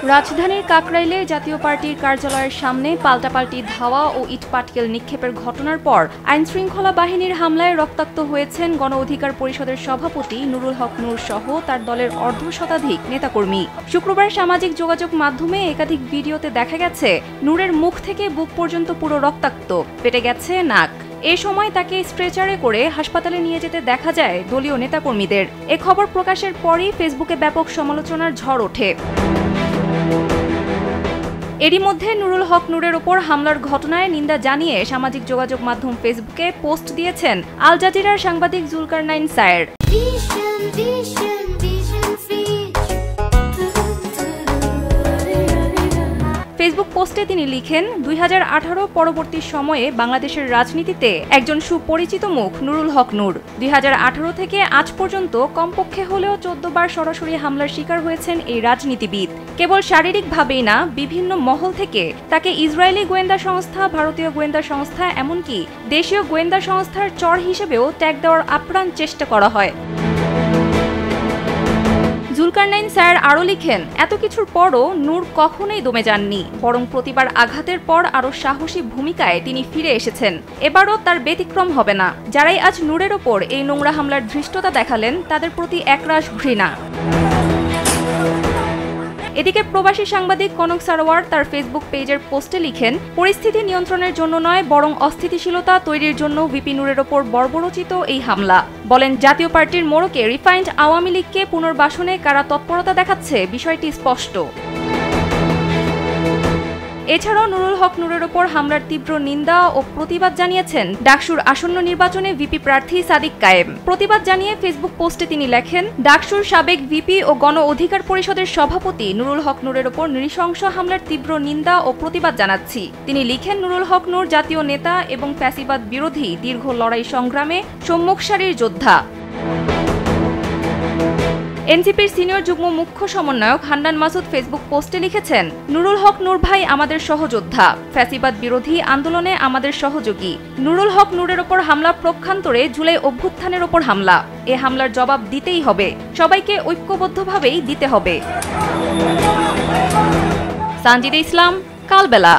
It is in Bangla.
রাজধানীর কাকরাইলে জাতীয় পার্টির কার্যালয়ের সামনে পাল্টাপাল্টি ধাওয়া ও ইটপাটকেল নিক্ষেপের ঘটনার পর আইনশৃঙ্খলা বাহিনীর হামলায় রক্তাক্ত হয়েছেন গণ অধিকার পরিষদের সভাপতি নুরুল হক নূর সহ তার দলের অর্ধশতাধিক নেতাকর্মী। শুক্রবার সামাজিক যোগাযোগ মাধ্যমে একাধিক ভিডিওতে দেখা গেছে নূরের মুখ থেকে বুক পর্যন্ত পুরো রক্তাক্ত, ফেটে গেছে নাক। এ সময় তাকে স্ট্রেচারে করে হাসপাতালে নিয়ে যেতে দেখা যায় দলীয় নেতাকর্মীদের। এ খবর প্রকাশের পরই ফেসবুকে ব্যাপক সমালোচনার ঝড় ওঠে। এরই মধ্যে নুরুল হক নূরের ওপর হামলার ঘটনায় নিন্দা জানিয়ে সামাজিক যোগাযোগ মাধ্যম ফেসবুকে পোস্ট দিয়েছেন আল জাজিরার সাংবাদিক জুলকারনাইন সায়ের। ফেসবুক পোস্টে তিনি লিখেন, 2018 পরবর্তী সময়ে বাংলাদেশের রাজনীতিতে একজন সুপরিচিত মুখ নুরুল হক নূর। 2018 থেকে আজ পর্যন্ত কমপক্ষে হলেও 14 বার সরাসরি হামলার শিকার হয়েছেন এই রাজনীতিবিদ। কেবল শারীরিকভাবেই না, বিভিন্ন মহল থেকে তাকে ইসরায়েলি গোয়েন্দা সংস্থা, ভারতীয় গোয়েন্দা সংস্থা, এমনকি দেশীয় গোয়েন্দা সংস্থার চর হিসেবেও ট্যাগ দেওয়ার আপ্রাণ চেষ্টা করা হয়। জুলকারনাইন স্যার আরও লিখেন, এত কিছুর পরও নূর কখনোই দমে যাননি, বরং প্রতিবার আঘাতের পর আরও সাহসী ভূমিকায় তিনি ফিরে এসেছেন। এবারও তার ব্যতিক্রম হবে না। যারাই আজ নূরের ওপর এই নোংরা হামলার ধৃষ্টতা দেখালেন, তাদের প্রতি একরাশ ঘৃণা। এদিকে প্রবাসী সাংবাদিক কনক সারোয়ার তার ফেসবুক পেজের পোস্টে লিখেন, পরিস্থিতি নিয়ন্ত্রণের জন্য নয়, বরং অস্থিতিশীলতা তৈরির জন্য ভিপি নূরের ওপর বর্বরোচিত এই হামলা। বলেন, জাতীয় পার্টির মোড়কে রিফাইন্ড আওয়ামী লীগকে পুনর্বাসনে কারা তৎপরতা দেখাচ্ছে, বিষয়টি স্পষ্ট। এছাড়াও নুরুল হক নূরের ওপর হামলার তীব্র নিন্দা ও প্রতিবাদ জানিয়েছেন ডাকসুর আসন্ন নির্বাচনে ভিপি প্রার্থী সাদিক কায়েম। প্রতিবাদ জানিয়ে ফেসবুক পোস্টে তিনি লেখেন, ডাকসুর সাবেক ভিপি ও গণ অধিকার পরিষদের সভাপতি নুরুল হক নূরের ওপর নৃশংস হামলার তীব্র নিন্দা ও প্রতিবাদ জানাচ্ছি। তিনি লিখেন, নুরুল হক নূর জাতীয় নেতা এবং ফ্যাসিবাদ বিরোধী দীর্ঘ লড়াই সংগ্রামে সম্মুখ সারির যোদ্ধা। এনসিপির সিনিয়র যুগ্ম মুখ্য সমন্বয়ক হান্নান মাসুদ ফেসবুক পোস্টে লিখেছেন, নুরুল হক নূর ভাই আমাদের সহযোদ্ধা, ফ্যাসিবাদ বিরোধী আন্দোলনে আমাদের সহযোগী। নুরুল হক নূরের ওপর হামলা প্রক্ষান্তরে জুলাই অভ্যুত্থানের ওপর হামলা। এ হামলার জবাব দিতেই হবে, সবাইকে ঐক্যবদ্ধভাবেই দিতে হবে। সানজিদা ইসলাম, কালবেলা।